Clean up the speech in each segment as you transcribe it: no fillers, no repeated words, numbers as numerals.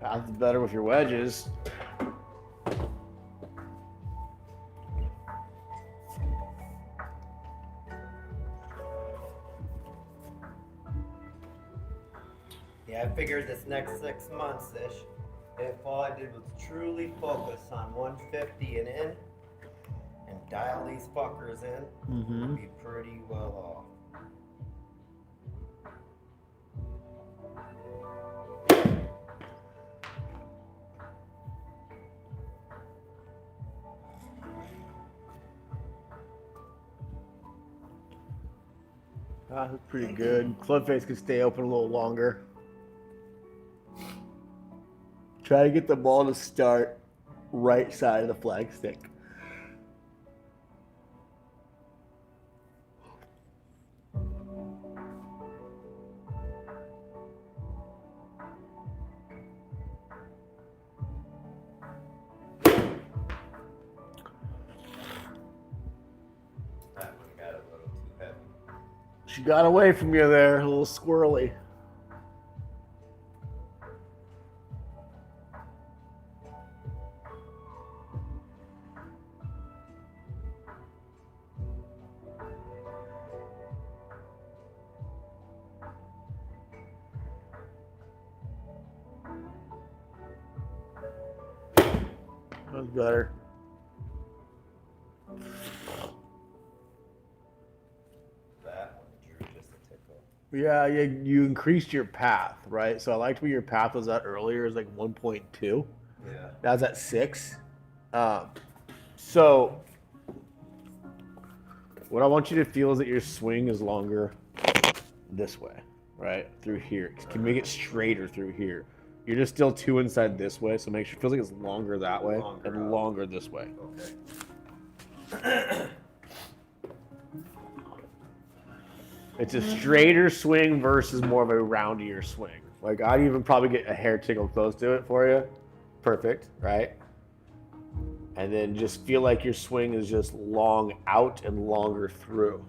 Path is better with your wedges. Yeah, I figured this next 6 months-ish, if all I did was truly focus on 150 and in, and dial these fuckers in, we'd be pretty well off. That's pretty good. Club face can stay open a little longer. Try to get the ball to start right side of the flag stick. That one got a little too heavy. She got away from you there, a little squirrely. That's better. That one drew just a tickle. Yeah, you increased your path, right? So I liked where your path was at earlier. It was like 1.2. Yeah. That was at 6. So what I want you to feel is that your swing is longer this way, right? Through here. Can make it straighter through here. You're just still 2 inside this way, so make sure it feels like it's longer that way and longer this way. Okay. It's a straighter swing versus more of a roundier swing. Like I'd even probably get a hair tickle close to it for you. Perfect, right? And then just feel like your swing is just long out and longer through.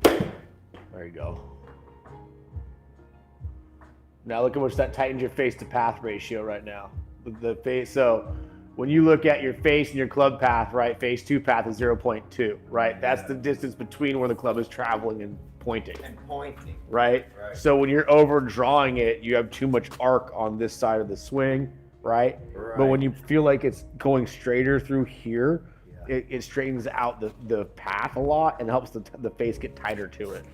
There you go. Now look at much that tightens your face to path ratio right now. The face, so when you look at your face and your club path, right, Face2Path is 0.2, right? That's the distance between where the club is traveling and pointing. Right? So when you're overdrawing it, you have too much arc on this side of the swing, right? But when you feel like it's going straighter through here, it straightens out the path a lot and helps the face get tighter to it.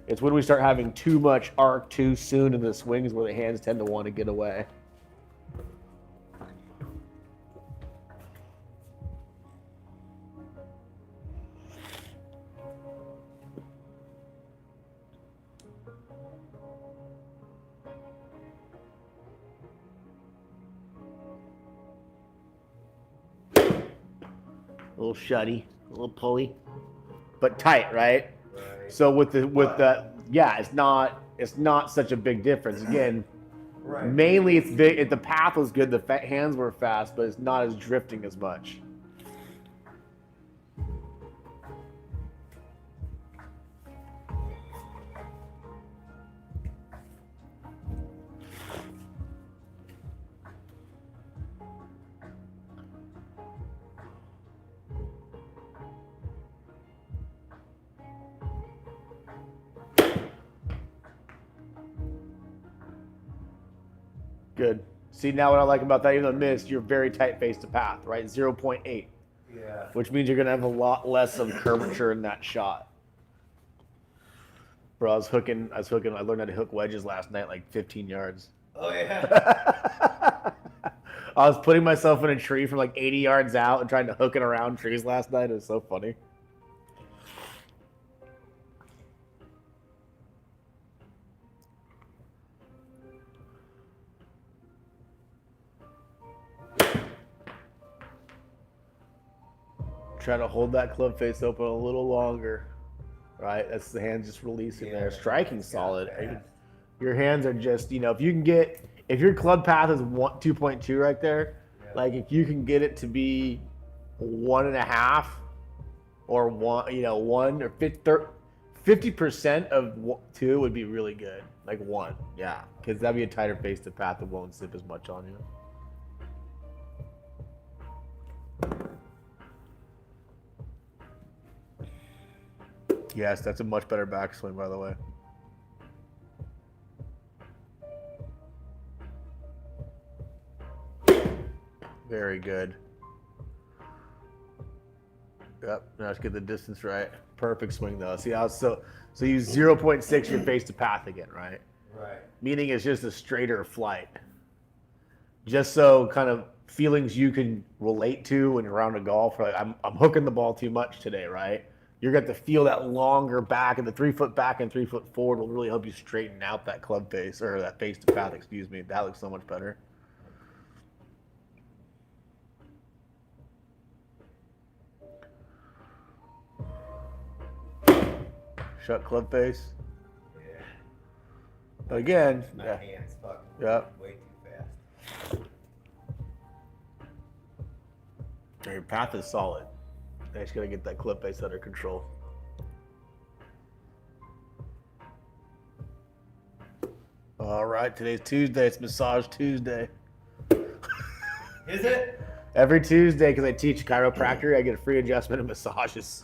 It's when we start having too much arc too soon in the swings where the hands tend to want to get away. A little shutty, a little pulley, but tight, right? So with the yeah, it's not such a big difference. Again, mainly it's big. The path was good, the hands were fast, but it's not as drifting as much. Good. See, now what I like about that, even though missed, you're very tight face to path, right? 0.8. Yeah. Which means you're going to have a lot less of curvature in that shot. Bro, I learned how to hook wedges last night, like 15 yards. Oh, yeah. I was putting myself in a tree from like 80 yards out and trying to hook it around trees last night. It was so funny. Try to hold that club face open a little longer, right? That's the hands just releasing there. Striking solid. Your hands are just, if you can get, if your club path is 2.2 right there, like if you can get it to be 1.5 or 1 or 50% of 2 would be really good. Like 1, yeah, because that'd be a tighter face to path that won't sip as much on you. Yes, that's a much better backswing, by the way. Very good. Yep, now let's get the distance right. Perfect swing though. See how so use 0.6 your face to path again, right? Right. Meaning it's just a straighter flight. Just so kind of feelings you can relate to when you're around a golf. Like I'm hooking the ball too much today, right? You're going to feel that longer back, and the 3 foot back and 3 foot forward will really help you straighten out that club face, or that face to path, excuse me. That looks so much better. Shut club face. Yeah. But again, My hands fucking way too fast. Your path is solid. I just gotta get that club face under control. All right, today's Tuesday. It's Massage Tuesday. Is it? Every Tuesday, because I teach chiropractor, I get a free adjustment and massages.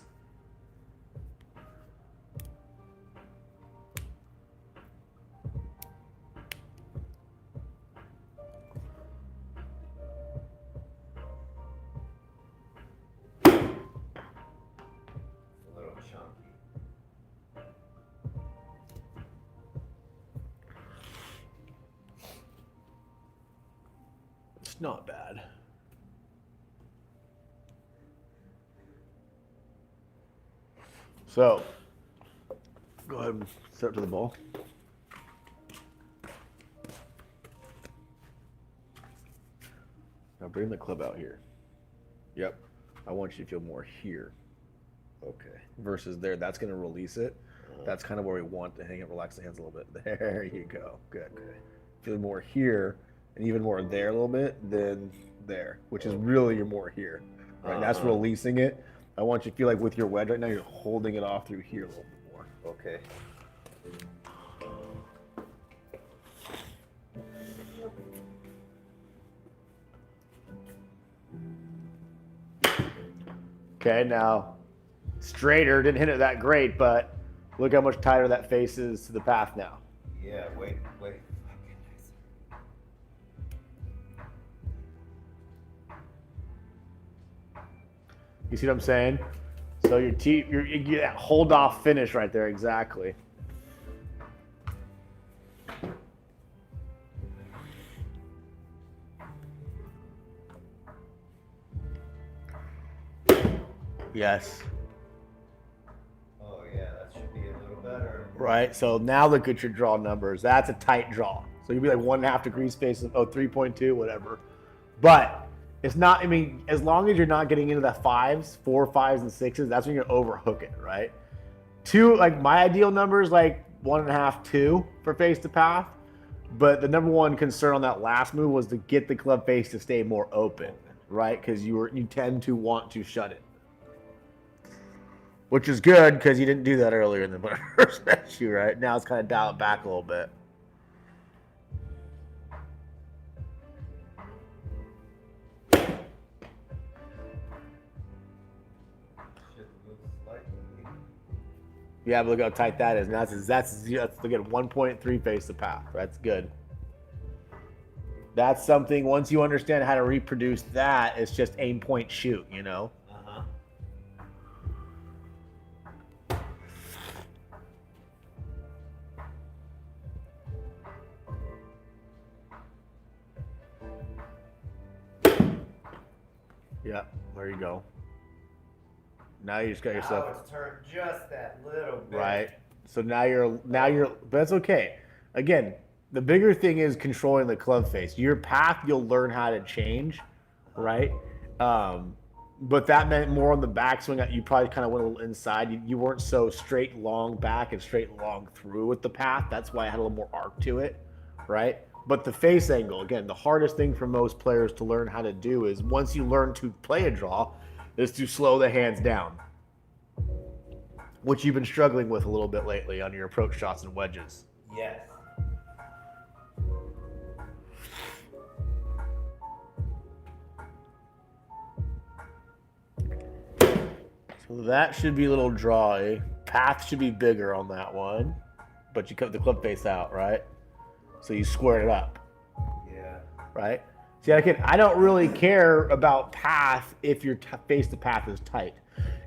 Not bad. So, go ahead and step to the ball. Now bring the club out here. Yep. I want you to feel more here. Okay. Versus there. That's going to release it. That's kind of where we want to hang it. Relax the hands a little bit. There you go. Good. Okay. Feel more here. And even more there a little bit than there, which is really your more here. Right? That's releasing it. I want you to feel like with your wedge right now, you're holding it off through here a little bit more. Okay. Okay, now straighter, didn't hit it that great, but look how much tighter that face is to the path now. Yeah, wait. You see what I'm saying? So you get that hold off finish right there, exactly. Yes. Oh yeah, that should be a little better. Right, so now look at your draw numbers. That's a tight draw. So you'll be like 1.5 degree space of 3.2, whatever. But it's not, as long as you're not getting into the 5s, 4, 5s, and 6s, that's when you're overhook it, right? 2, like my ideal number is like 1.5, 2 for face to path. But the number one concern on that last move was to get the club face to stay more open, right? Because you tend to want to shut it. Which is good because you didn't do that earlier in the when I first met you, right? Now it's kind of dial it back a little bit. Yeah, but look how tight that is. Now that's look at 1.3 face the path. That's good. That's something, once you understand how to reproduce that, it's just aim, point, shoot, you know? Uh-huh. Yeah, there you go. Now you just got Now yourself it's turned just that little bit. right. So now you're, but that's okay. Again, the bigger thing is controlling the club face. Your path you'll learn how to change, right? But that meant more on the backswing. You probably kind of went a little inside. You weren't so straight long back and straight long through with the path. That's why I had a little more arc to it, right? But the face angle, again, the hardest thing for most players to learn how to do is once you learn to play a draw, is to slow the hands down, which you've been struggling with a little bit lately on your approach shots and wedges. Yes. So that should be a little drawy. Path should be bigger on that one, but you cut the club face out, right? So you square it up. Yeah. Right? See, I don't really care about path if your face to path is tight.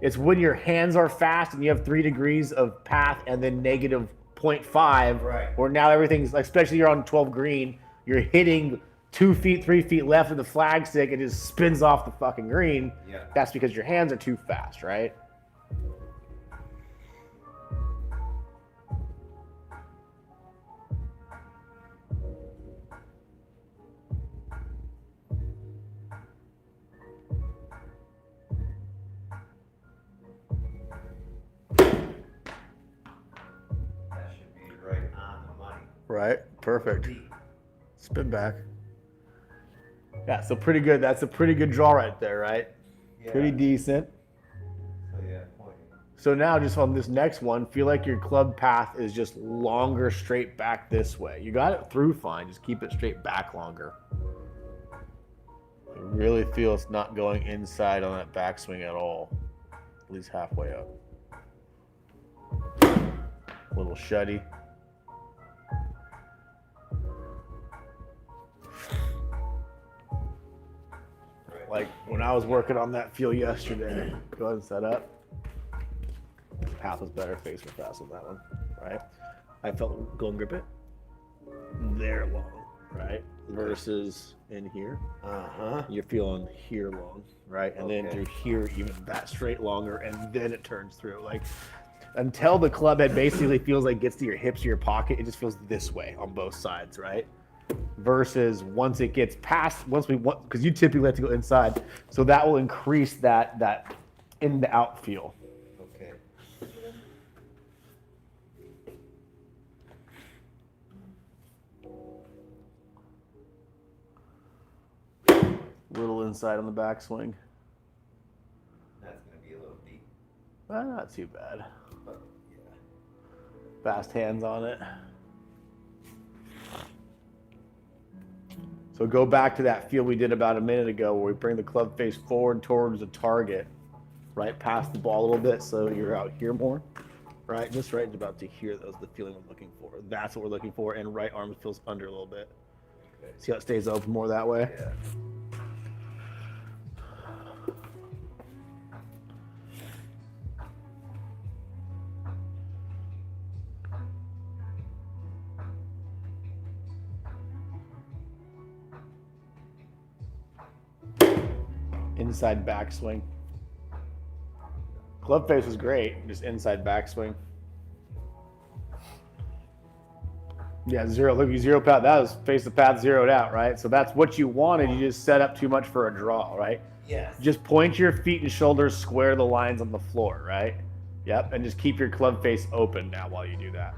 It's when your hands are fast and you have 3 degrees of path and then negative 0.5, right, where now everything's, especially you're on 12 green, you're hitting 2 feet, 3 feet left of the flag stick, it just spins off the fucking green. Yeah. That's because your hands are too fast, right? That should be right on the money. Right, perfect. Spin back. Yeah, so pretty good. That's a pretty good draw right there, right? Yeah. Pretty decent. So yeah, pointing. So now just on this next one, feel like your club path is just longer straight back this way. You got it through fine, just keep it straight back longer. I really feel it's not going inside on that backswing at all. At least halfway up. A little shutty. Like when I was working on that feel yesterday, go ahead and set up. Path was better, face was fast on that one, right? I felt go and grip it. There long, right? Versus in here. You're feeling here long, right? And then through here, even that straight longer, and then it turns through. Like until the club head basically feels like gets to your hips or your pocket, it just feels this way on both sides, right? Versus once it gets past, because you typically have to go inside, so that will increase that in the out feel. Okay. Little inside on the backswing. That's gonna be a little deep. Not too bad. But yeah. Fast hands on it. So go back to that feel we did about a minute ago where we bring the club face forward towards the target, right past the ball a little bit so you're out here more, right? Just right about to here, that was the feeling we're looking for. That's what we're looking for, and right arm feels under a little bit. Okay. See how it stays open more that way? Yeah. Inside backswing. Club face was great, just inside backswing. Yeah, zero. Look, you zero path. That was face the path zeroed out, right? So that's what you wanted. You just set up too much for a draw, right? Yes. Just point your feet and shoulders square the lines on the floor, right? Yep, and just keep your club face open now while you do that.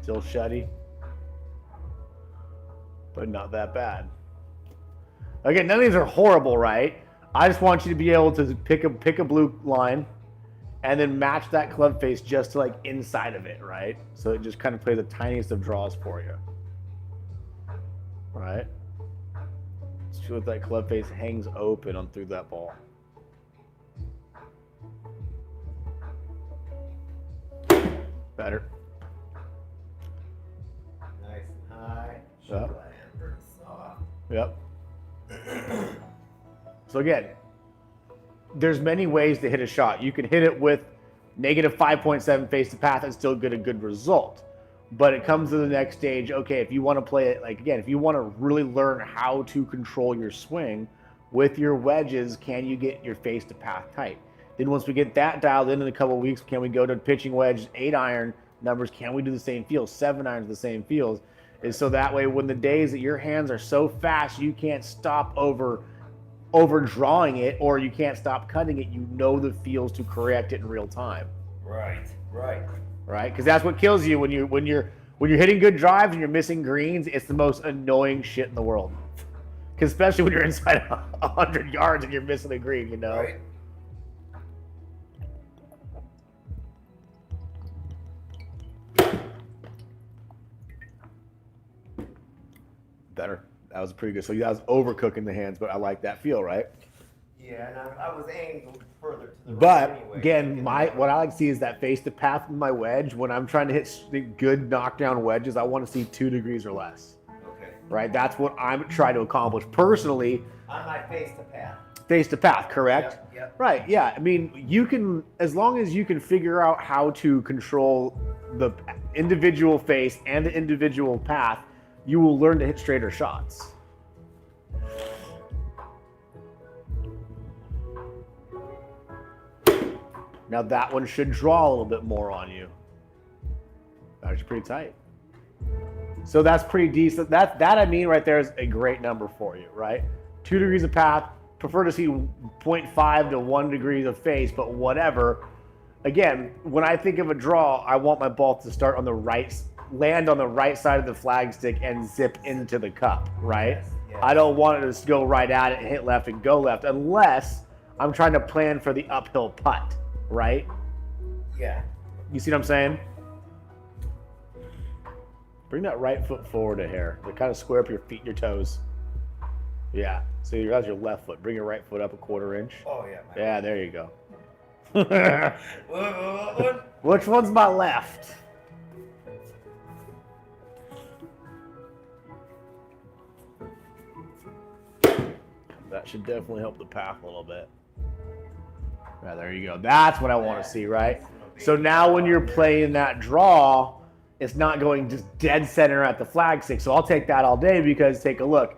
Still shutty, but not that bad. Again, none of these are horrible, right? I just want you to be able to pick a blue line and then match that club face just to like inside of it, right? So it just kind of plays the tiniest of draws for you. Right? See what that club face hangs open on through that ball. Better. Should land pretty soft. Yep. So again, there's many ways to hit a shot. You can hit it with negative 5.7 face to path and still get a good result. But it comes to the next stage. Okay, if you want to play it, like again, if you want to really learn how to control your swing with your wedges, can you get your face to path tight? Then once we get that dialed in a couple of weeks, can we go to pitching wedge, 8-iron numbers? Can we do the same feels, 7-irons the same feels? And so that way, when the days that your hands are so fast you can't stop overdrawing it, or you can't stop cutting it, you know the feels to correct it in real time. Right. Right? Because that's what kills you when you're hitting good drives and you're missing greens. It's the most annoying shit in the world. Because especially when you're inside 100 yards and you're missing a green, you know. Right. Better. That was pretty good. So that was overcooking the hands, but I like that feel, right? Yeah, and I was aiming further to the right But anyway. again, what I like to see is that face to path with my wedge. When I'm trying to hit good knockdown wedges, I want to see 2 degrees or less. Okay. Right? That's what I'm trying to accomplish personally. On my face to path. Face to path, correct? Yep. Right, yeah. I mean, you can, as long as you can figure out how to control the individual face and the individual path, you will learn to hit straighter shots. Now that one should draw a little bit more on you. That's pretty tight. So that's pretty decent. That I mean right there is a great number for you, right? 2 degrees of path. Prefer to see 0.5 to 1 degrees of face, but whatever. Again, when I think of a draw, I want my ball to start on the right, land on the right side of the flag stick and zip into the cup, right? Yes. I don't want it to go right at it and hit left and go left, unless I'm trying to plan for the uphill putt, right? Yeah. You see what I'm saying? Bring that right foot forward a hair. To kind of square up your feet and your toes. Yeah. So that's your left foot. Bring your right foot up a 1/4 inch. Oh yeah. Yeah, there you go. What? Which one's my left? That should definitely help the path a little bit. Yeah, there you go. That's what I want to see, right? So now when you're playing that draw, it's not going just dead center at the flag stick. So I'll take that all day because take a look.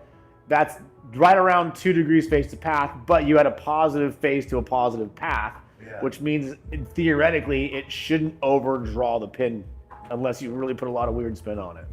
That's right around 2 degrees face to path, but you had a positive face to a positive path, which means theoretically it shouldn't overdraw the pin unless you really put a lot of weird spin on it.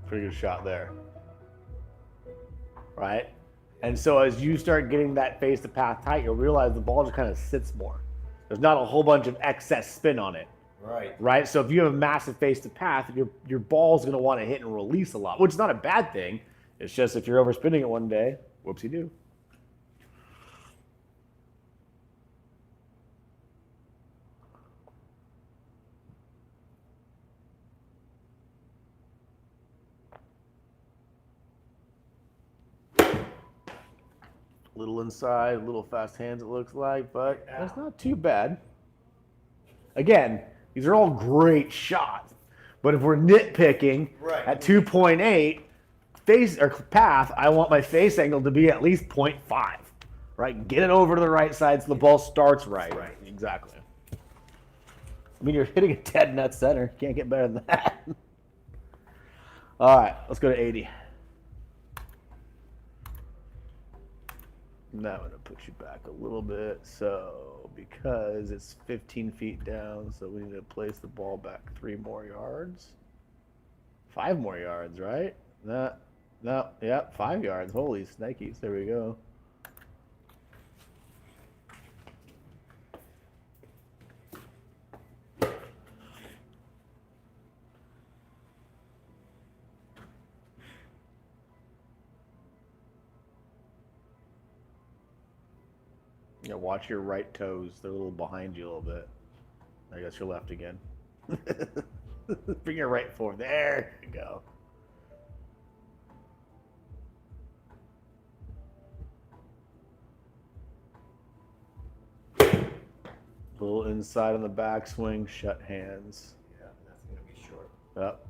Pretty good shot there. Right? And so as you start getting that face to path tight, you'll realize the ball just kind of sits more. There's not a whole bunch of excess spin on it. Right. Right? So if you have a massive face to path, your ball's going to want to hit and release a lot, which is not a bad thing. It's just if you're overspinning it one day, whoopsie-doo. Little inside, little fast hands it looks like, but that's not too bad. Again, these are all great shots, but if we're nitpicking at 2.8 face or path, I want my face angle to be at least 0.5, right? Get it over to the right side so the ball starts right. Right, exactly. I mean, you're hitting a dead nut center. Can't get better than that. All right, let's go to 80. Now I'm going to put you back a little bit. So because it's 15 feet down, so we need to place the ball back 3 more yards. 5 more yards, right? No, yeah, 5 yards. Holy snikes. There we go. Yeah, watch your right toes. They're a little behind you a little bit. I guess you're left again. Bring your right forward. There you go. Little inside on the backswing, shut hands. Yeah, that's going to be short. Yep.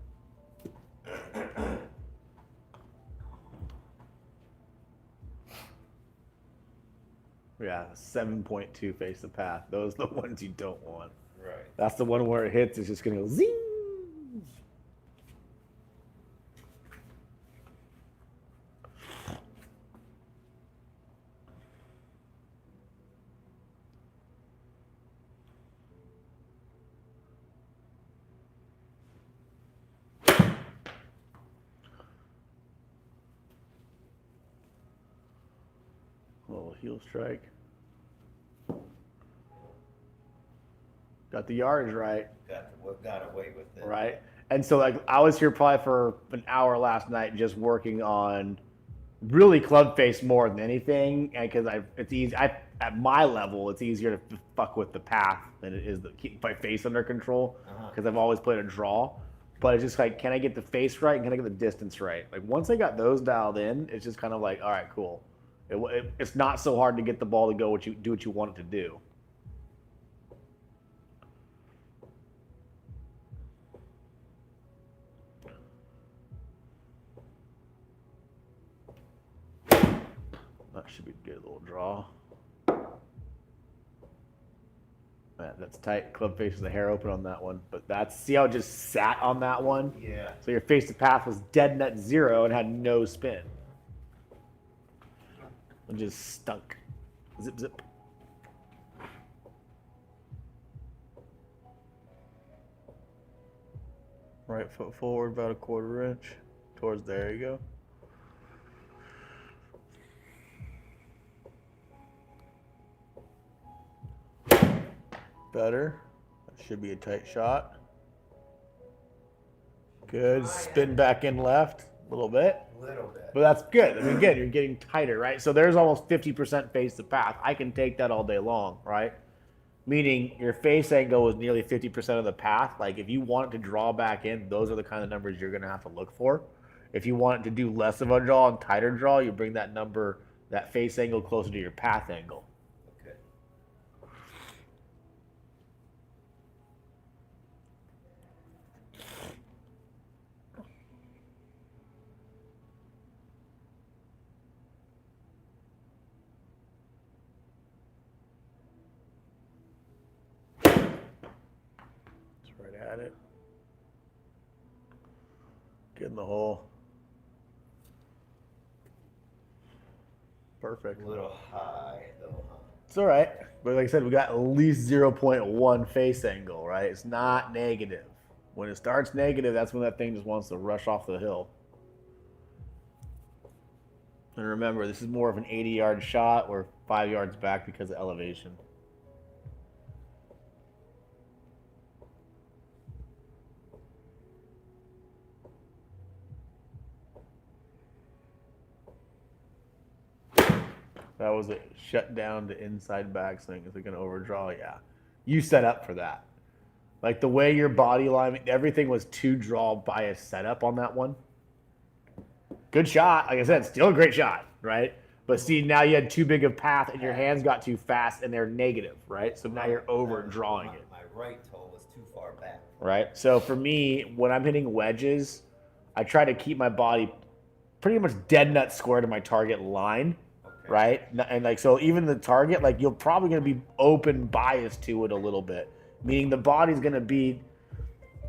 Yeah, 7.2 face the path. Those are the ones you don't want. Right. That's the one where it hits, it's just going to go zing. Little heel strike. Got the yardage right. Got away with it. Right. And so like I was here probably for an hour last night just working on really club face more than anything, and because it's easy. At my level, it's easier to fuck with the path than it is to keep my face under control because I've always played a draw. But it's just like, can I get the face right and can I get the distance right? Like once I got those dialed in, it's just kind of like, all right, cool. It's not so hard to get the ball to go what you want it to do. That should be a good little draw. Man, that's tight. Club face with the hair open on that one. But see how it just sat on that one? Yeah. So your face to path was dead net 0 and had no spin. It just stunk. Zip, zip. Right foot forward about a 1/4 inch. Towards there you go. Better. That should be a tight shot. Good. Spin back in left a little bit. But that's good. I mean, again, you're getting tighter, right? So there's almost 50% face to path. I can take that all day long, right? Meaning your face angle is nearly 50% of the path. Like if you want it to draw back in, those are the kind of numbers you're going to have to look for. If you want it to do less of a draw and tighter draw, you bring that number, that face angle closer to your path angle. Okay. Right at it. Get in the hole. Perfect. A little high though, huh? It's all right. But like I said, we got at least 0.1 face angle, right? It's not negative. When it starts negative, that's when that thing just wants to rush off the hill. And remember, this is more of an 80-yard shot. We're 5 yards back because of elevation. That was a shut down to inside backswing. Is it going to overdraw? Yeah. You set up for that. Like the way your body line, everything was to draw by a setup on that one. Good shot. Like I said, still a great shot, right? But see, now you had too big of path and your hands got too fast and they're negative, right? So now you're overdrawing it. My right toe was too far back. Right? So for me, when I'm hitting wedges, I try to keep my body pretty much dead nut square to my target line. Right? And like, so even the target, like you're probably going to be open bias to it a little bit, meaning the body's going to be,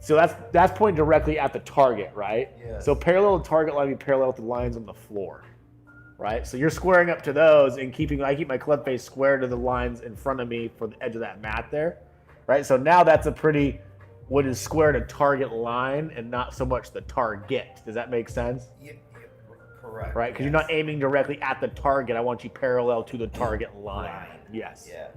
so that's pointing directly at the target, right? Yes. So parallel to target line, be parallel with the lines on the floor, right? So you're squaring up to those and I keep my club face square to the lines in front of me for the edge of that mat there, right? So now that's a pretty, what is square to target line and not so much the target. Does that make sense? Yeah. Correct. Right, because you're not aiming directly at the target. I want you parallel to the target line. Yes. Yeah.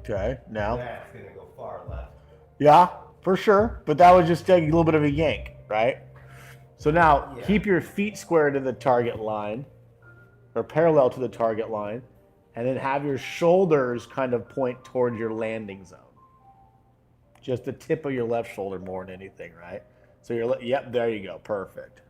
Okay, now. That's going to go far left. Yeah, for sure. But that was just taking a little bit of a yank, right? So now keep your feet square to the target line or parallel to the target line, and then have your shoulders kind of point towards your landing zone. Just the tip of your left shoulder more than anything, right? So yep, there you go. Perfect.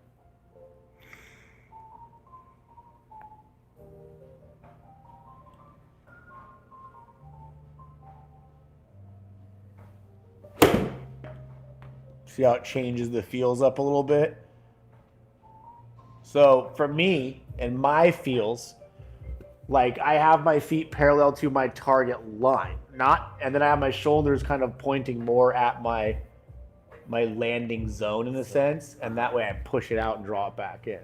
See how it changes the feels up a little bit? So for me and my feels, like I have my feet parallel to my target line, and then I have my shoulders kind of pointing more at my landing zone in a sense, and that way I push it out and draw it back in.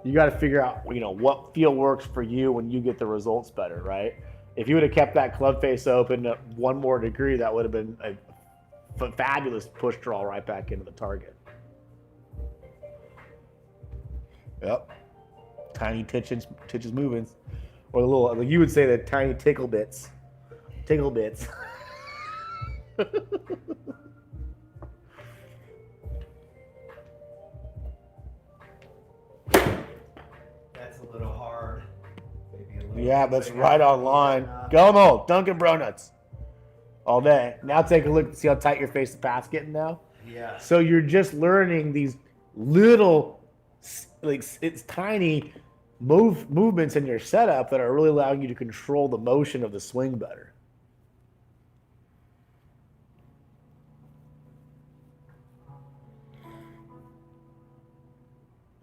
You got to figure out, what feel works for you when you get the results better, right? If you would have kept that club face open 1 more degree, that would have been a fabulous push draw right back into the target. Yep. Tiny titches moving. Or the little, you would say the tiny tickle bits. Tickle bits. That's a little hard. Maybe a little yeah, that's right on line. Go on, Dunkin' Bronuts. All day. Now take a look and see how tight your Face2Path's getting now. Yeah. So you're just learning these little, it's tiny movements in your setup that are really allowing you to control the motion of the swing better.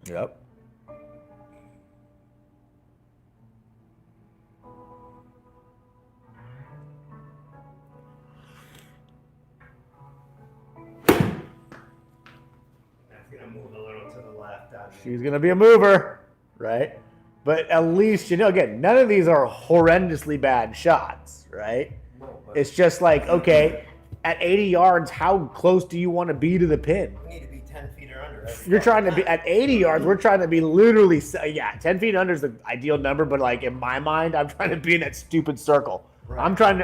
Yep. Move a little to the left. She's going to be a mover, right? But at least, again, none of these are horrendously bad shots, right? No, it's just like, okay, at 80 yards, how close do you want to be to the pin? We need to be 10 feet or under. You're trying to be, at 80 yards, we're trying to be literally, 10 feet under is the ideal number, but like in my mind, I'm trying to be in that stupid circle. Right. I'm trying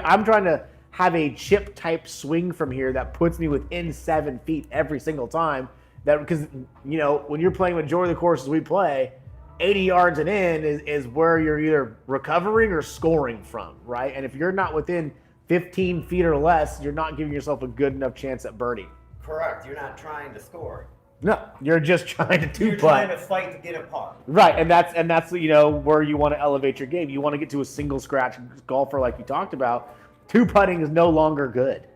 to have a chip type swing from here that puts me within 7 feet every single time. That because when you're playing majority of the courses we play, 80 yards and in is where you're either recovering or scoring from, right? And if you're not within 15 feet or less, you're not giving yourself a good enough chance at birdie. Correct. You're not trying to score. No, you're just trying to two-putt. You're trying to fight to get a par. Right, and that's where you want to elevate your game. You want to get to a single scratch golfer like you talked about. Two-putting is no longer good.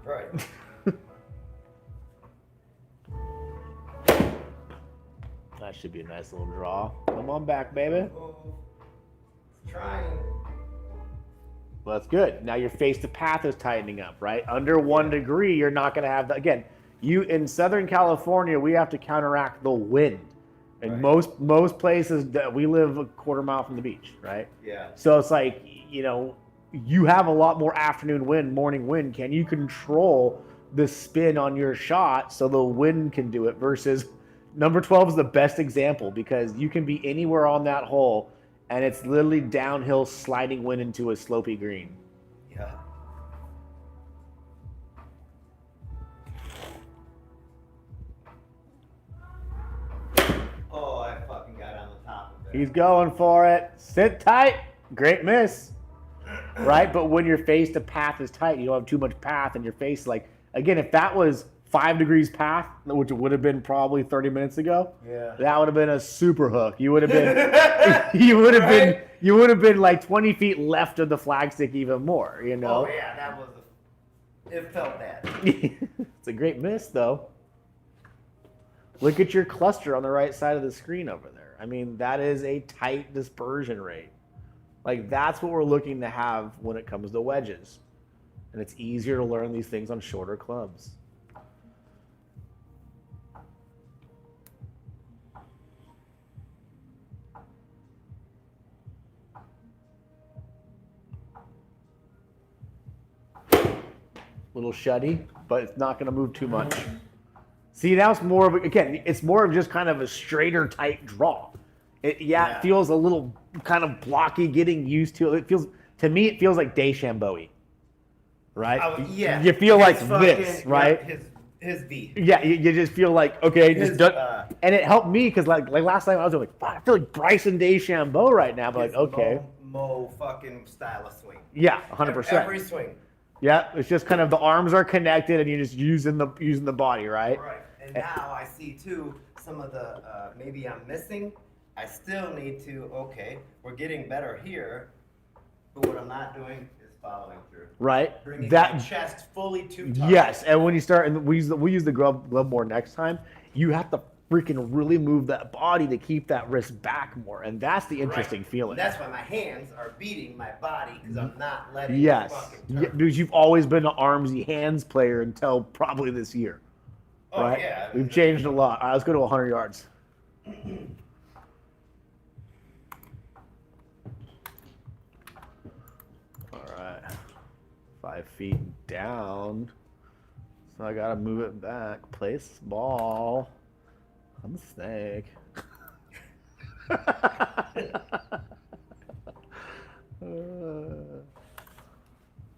Right. That should be a nice little draw. Come on back, baby. Trying. Well, that's good. Now your Face2Path is tightening up, right? Under 1 degree, you're not going to have again. You in Southern California, we have to counteract the wind. And most places that we live a quarter mile from the beach, right? Yeah. So it's like, you have a lot more afternoon wind, morning wind. Can you control the spin on your shot so the wind can do it versus number 12 is the best example because you can be anywhere on that hole and it's literally downhill sliding wind into a slopey green. Yeah. Oh, I fucking got on the top of it. He's going for it. Sit tight. Great miss. Right? But when your Face2Path is tight, you don't have too much path in your face. Like, again, if that was 5 degrees path, which would have been probably 30 minutes ago. Yeah. That would have been a super hook. You would have been, you would have been like 20 feet left of the flagstick even more. Oh yeah, that was. It felt bad. It's a great miss though. Look at your cluster on the right side of the screen over there. I mean, that is a tight dispersion rate. Like that's what we're looking to have when it comes to wedges, and it's easier to learn these things on shorter clubs. Little shuddy, but it's not going to move too much. See, now it's more of, it's more of just kind of a straighter, tight draw. It feels a little kind of blocky getting used to it. To me, it feels like DeChambeau-y, right? Yeah. You feel like this, right? his V. Yeah, you just feel like, okay, His, just done. And it helped me because like last time I was like, wow, I feel like Bryson DeChambeau right now. But like, okay. Mo fucking style of swing. Yeah, 100%. Every swing. Yeah, it's just kind of the arms are connected and you're just using the body, right? Right. And now I see too some of the maybe I'm missing. I still need to. Okay, we're getting better here, but what I'm not doing is following through. Right. Bringing That my chest fully to target. yes, and when you start, and we use the glove more next time. You have to freaking really move that body to keep that wrist back more, and that's the interesting feeling. And that's why my hands are beating my body because I'm not letting Yes, it fucking turn. because you've always been an armsy hands player until probably this year. Oh Right? yeah. We've changed a lot. All right, let's go to 100 yards. All right. 5 feet down. So I got to move it back. Place ball. I'm a snake.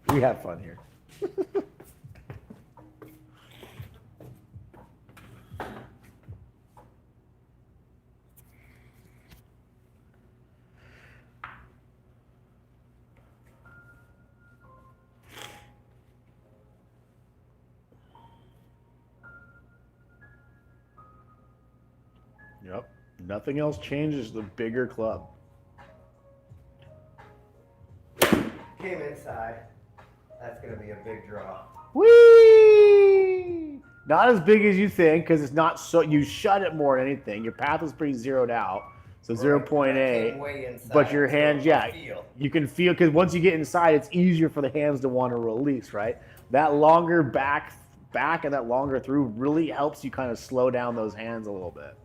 We have fun here. Yep. Nothing else changes the bigger club. Came inside. That's gonna be a big draw. Whee! Not as big as you think because it's not so. You shut it more than anything. Your path is pretty zeroed out, so Right. 0.8. Came way inside, But your so hands, I yeah, feel. you can feel because once you get inside, it's easier for the hands to want to release. Right, that longer back and that longer through really helps you kind of slow down those hands a little bit,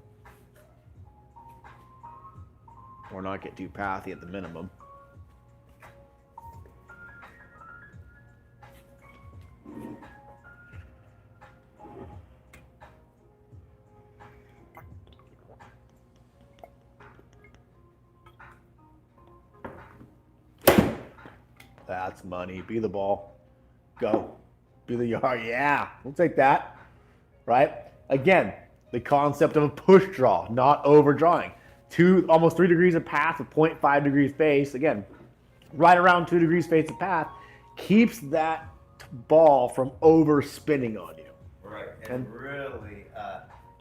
or not get too pathy at the minimum. That's money. Be the ball. Go. Be the yard. Yeah, we'll take that. Right? Again, the concept of a push draw, not overdrawing. Almost 3 degrees of path with 0.5 degrees face. Again, right around 2 degrees face of path keeps that ball from over spinning on you. Right. And really,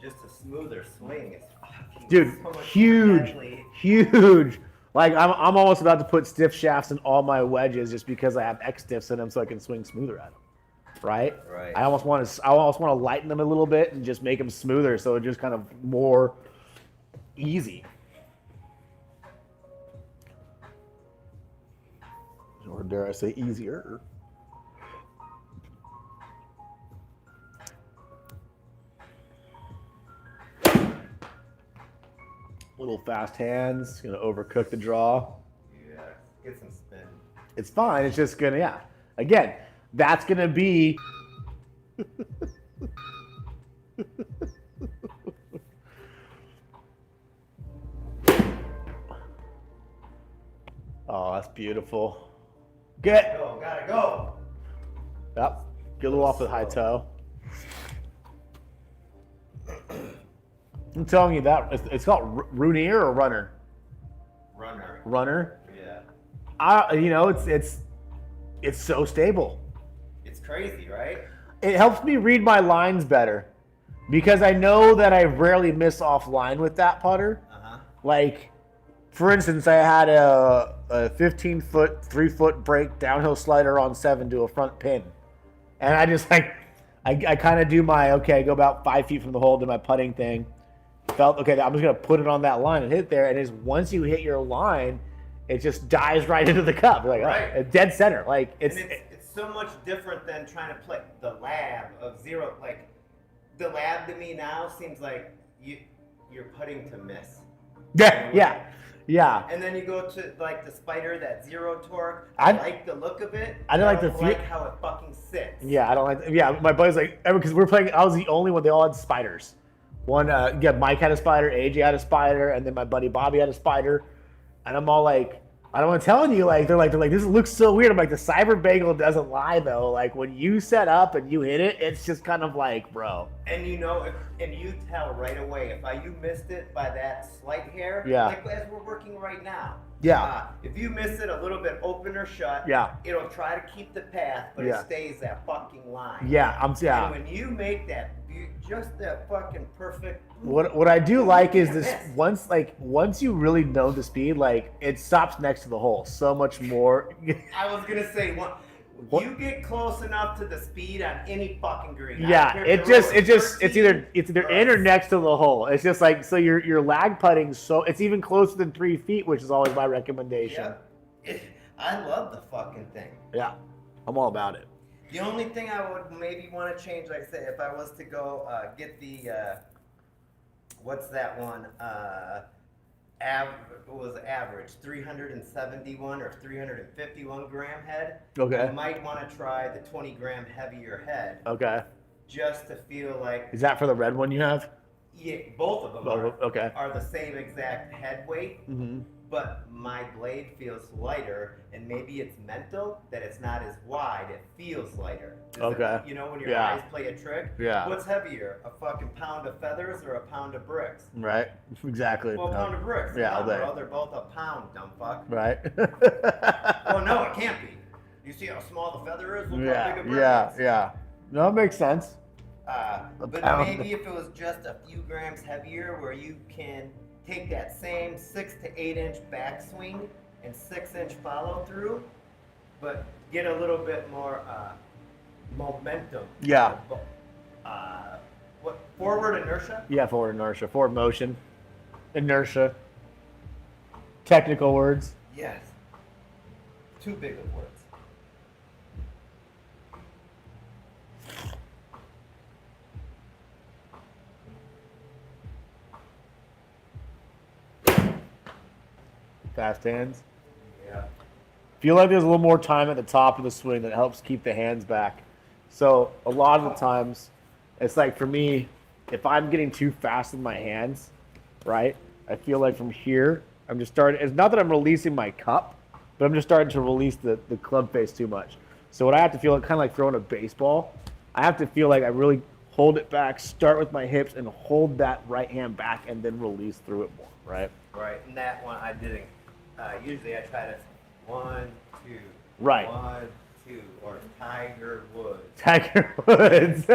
just a smoother swing is fucking Dude, so much huge, deadly. huge. Like I'm almost about to put stiff shafts in all my wedges just because I have X stiffs in them, so I can swing smoother at them. Right? Right. I almost want to lighten them a little bit and just make them smoother, so it's just kind of more easy. Or dare I say easier? Little fast hands, gonna overcook the draw. Yeah. Get some spin. It's fine. It's just gonna, yeah. Again, that's gonna be. Oh, that's beautiful. Get. Gotta go. Yep. Get a little off the high toe. I'm telling you that it's called Roonier or Runner. Runner. Runner. Yeah. It's so stable. It's crazy, right? It helps me read my lines better because I know that I rarely miss offline with that putter. Like, for instance, I had a 15-foot, 3-foot break downhill slider on 7 to a front pin, and I just like I kind of do my go about 5 feet from the hole, do my putting thing. Felt okay. I'm just gonna put it on that line and hit it there, and it's once you hit your line, it just dives right into the cup. You're like, Right. oh, dead center. Like It's so much different than trying to play the lab of zero. Like the lab to me now seems like you're putting to miss. Yeah. And then you go to like the spider, that zero torque. I like the look of it. I don't like like how it fucking sits. Yeah, I don't like. Yeah, my buddy's like, because we're playing. I was the only one. They all had spiders. One, Mike had a spider, AJ had a spider, and then my buddy Bobby had a spider. And I'm all like, I'm telling you, like they're like this looks so weird. I'm like the cyber bagel doesn't lie though. Like when you set up and you hit it, it's just kind of like, bro. And you know, and you tell right away if you missed it by that slight hair. Yeah. Like as we're working right now. Yeah. If you miss it a little bit open or shut. Yeah. It'll try to keep the path, but it stays that fucking line. Yeah. And when you make that, just that fucking perfect. What I do like is this once you really know the speed, like it stops next to the hole so much more. I was gonna say you get close enough to the speed on any fucking green. Yeah, it's either in or next to the hole. It's just like so your lag putting so it's even closer than 3 feet, which is always my recommendation. Yeah. I love the fucking thing. Yeah, I'm all about it. The only thing I would maybe want to change, like I said, if I was to go get the what's that one? Average 371 or 351 gram head. Okay. I might want to try the 20 gram heavier head. Okay. Just to feel like. Is that for the red one you have? Yeah, both of them are the same exact head weight. Mm-hmm. But my blade feels lighter, and maybe it's mental that it's not as wide. It feels lighter. You know when your eyes play a trick? Yeah. What's heavier, a fucking pound of feathers or a pound of bricks? Right. Exactly. Well, a pound of bricks. Yeah, bro, they're both a pound, dumb fuck. Right. Well, no, it can't be. You see how small the feather is? Look how big a brick is. Yeah. No, it makes sense. But maybe if it was just a few grams heavier, where you can take that same 6 to 8 inch backswing and 6 inch follow through, but get a little bit more momentum. Yeah. What, forward inertia? Yeah, forward inertia, forward motion, inertia. Technical words. Yes. Too big of words. Fast hands. Yeah. Feel like there's a little more time at the top of the swing that helps keep the hands back. So a lot of the times, it's like for me, if I'm getting too fast with my hands, right? I feel like from here, I'm just starting. It's not that I'm releasing my cup, but I'm just starting to release the club face too much. So what I have to feel, kind of like throwing a baseball, I have to feel like I really hold it back, start with my hips, and hold that right hand back, and then release through it more, right? Right, and that one I didn't. Usually I try to 1, 2. Right. 1, 2, or Tiger Woods. Tiger Woods.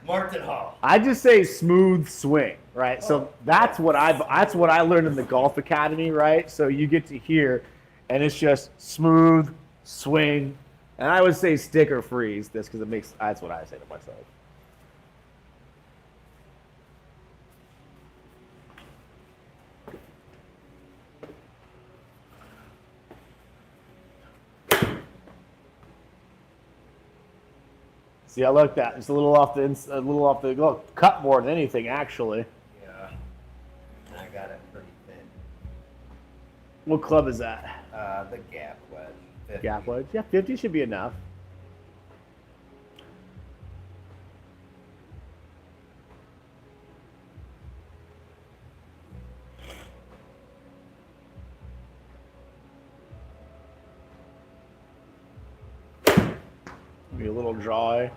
Martin Hall. I just say smooth swing, right? So that's what I learned in the golf academy, right? So you get to hear, and it's just smooth swing, and I would say stick or freeze this because that's what I say to myself. See, I like that. It's a little off the cut more than anything, actually. Yeah, I got it pretty thin. What club is that? The gap wedge. 50. Gap wedge? Yeah, 50 should be enough. Be a little draw.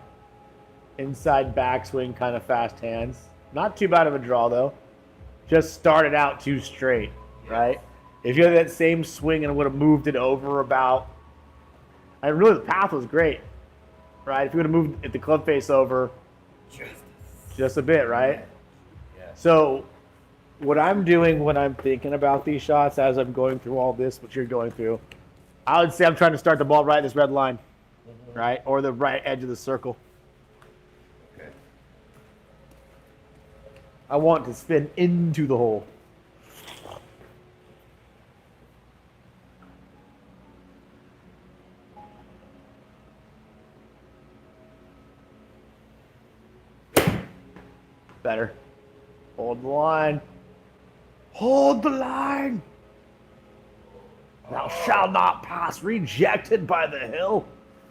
Inside backswing, kind of fast hands. Not too bad of a draw, though. Just started out too straight, right? If you had that same swing and would have moved it over about... And really, the path was great, right? If you would have moved the club face over just a bit, right? Yeah. So what I'm doing when I'm thinking about these shots as I'm going through all this, what you're going through, I would say I'm trying to start the ball right at this red line, right? Or the right edge of the circle. Okay. I want to spin into the hole. Better. Hold the line. Hold the line. Thou shalt not pass. Rejected by the hill.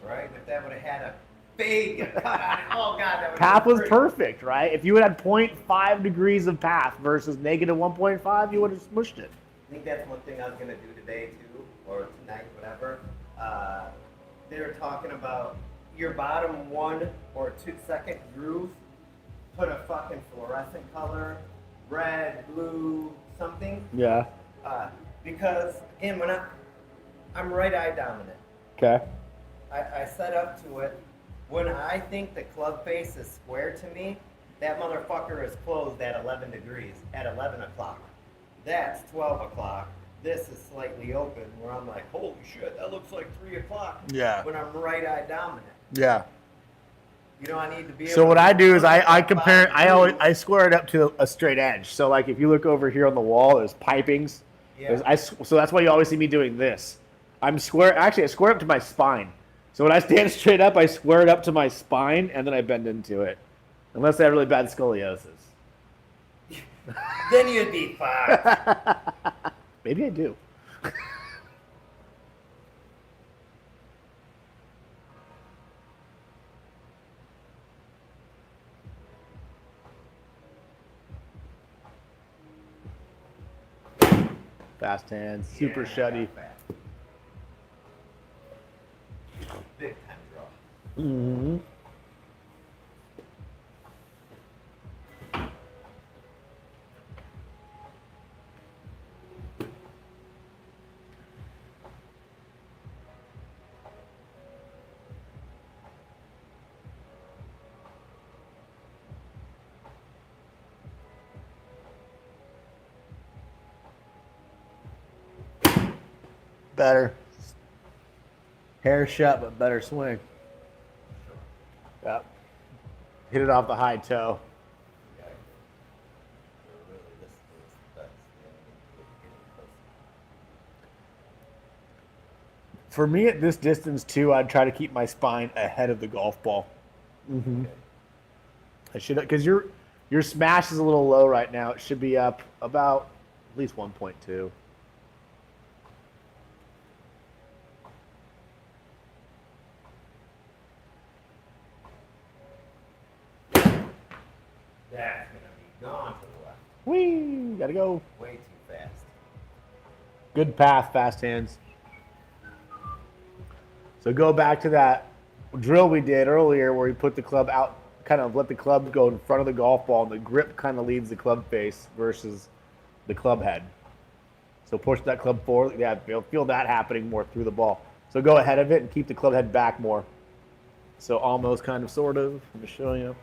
Right? If that would have had a big cut on it, oh god, that would Path was perfect, right? If you had 0.5 degrees of path versus negative 1.5, you would have smushed it. I think that's one thing I was gonna do today too, or tonight, whatever. They were talking about your bottom 1 or 2 second groove. Put a fucking fluorescent color, red, blue, something. Yeah. Because again, when I'm right eye dominant. Okay. I set up to it. When I think the club face is square to me, that motherfucker is closed at 11 degrees, at 11 o'clock. That's 12 o'clock. This is slightly open, where I'm like, holy shit, that looks like 3 o'clock. Yeah. When I'm right eye dominant. Yeah. You know, I need to be able So what to I do is look at I that compare, bottom groove. I square it up to a straight edge. So like if you look over here on the wall, there's pipings. Yeah. So that's why you always see me doing this. I'm square, actually I square up to my spine. So when I stand straight up, I square it up to my spine and then I bend into it. Unless I have really bad scoliosis. Then you'd be fucked. Maybe I do. Fast hands, super Yeah, shutty. fast. Big time draw. Mm-hmm. Better. Hair shut, but better swing. Yep. Hit it off the high toe. Yeah. Really, this is the best. For me at this distance too, I'd try to keep my spine ahead of the golf ball. Mm-hmm. Okay. I should, because your smash is a little low right now. It should be up about at least 1.2. That's gonna be gone to the left. Whee! Gotta go. Way too fast. Good path, fast hands. So go back to that drill we did earlier where we put the club out, kind of let the club go in front of the golf ball and the grip kind of leads the club face versus the club head. So push that club forward. Yeah, you'll feel that happening more through the ball. So go ahead of it and keep the club head back more. So almost kind of sort of, I'm just showing you.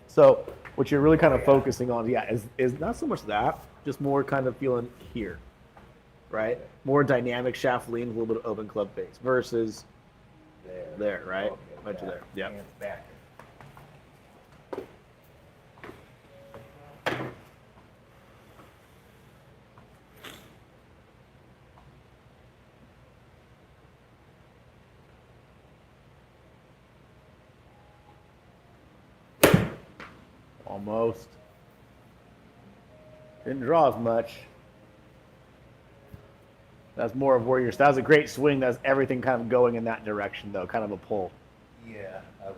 So what you're really kind of focusing on, yeah, is not so much that, just more kind of feeling here, right? More dynamic shaft lean, a little bit of open club face versus there, right? Okay, Right to there. Yep. Hands back. Almost. Didn't draw as much. That's more of where that was a great swing. That's everything kind of going in that direction, though, kind of a pull. Yeah, I was.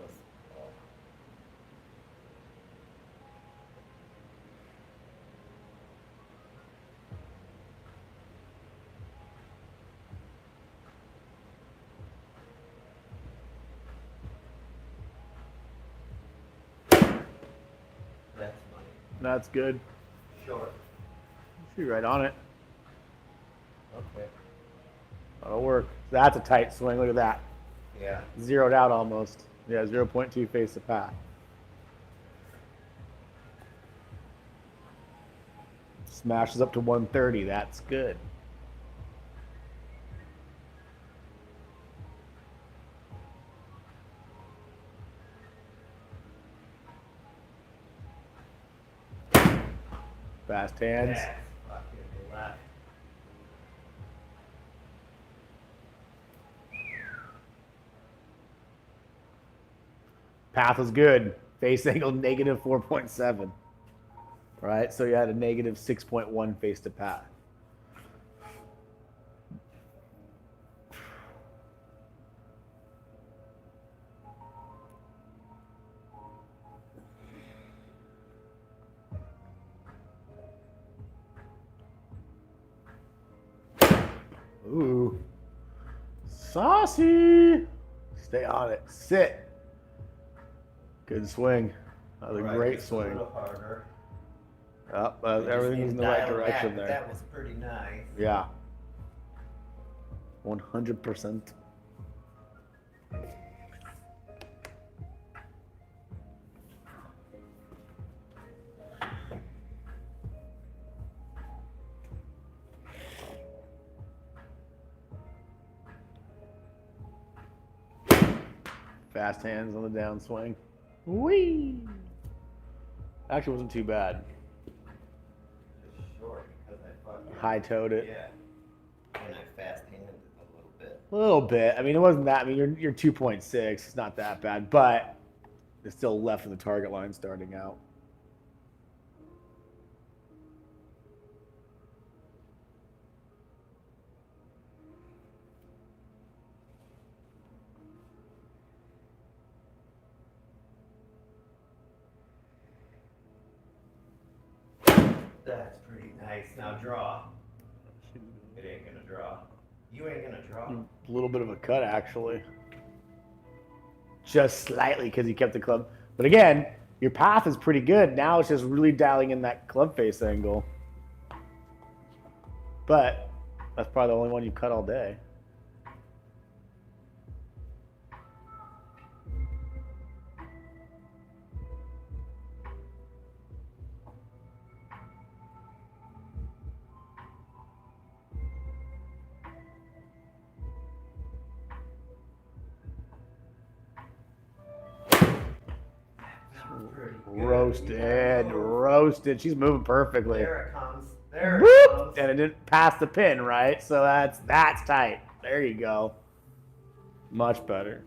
That's money. That's good. Short. Shoot right on it. Okay. That'll work. That's a tight swing. Look at that. Yeah. Zeroed out almost. Yeah, 0.2 face the path. Smashes up to 130. That's good. Fast hands. That's fucking left. Path was good. Face angle negative 4.7. Right? So you had a negative 6.1 face to path. Saucy. Stay on it. Sit. Good swing. Another Right, great just a swing. little harder. Everything's in the right direction there. That was pretty nice. Yeah. 100%. Fast hands on the downswing. Whee! Actually wasn't too bad. Just short because I fucking High-toed it. Yeah. And I fast-handed it a little bit. A little bit. I mean, it wasn't that. I mean, you're 2.6. It's not that bad, but it's still left of the target line starting out. That's pretty nice. Now draw. It ain't gonna draw. You ain't gonna draw. A little bit of a cut, actually. Just slightly because he kept the club. But again, your path is pretty good. Now it's just really dialing in that club face angle. But that's probably the only one you cut all day. Roasted. She's moving perfectly. There it comes. There Whoop! it comes. And it didn't pass the pin, right? So that's tight. There you go. Much better.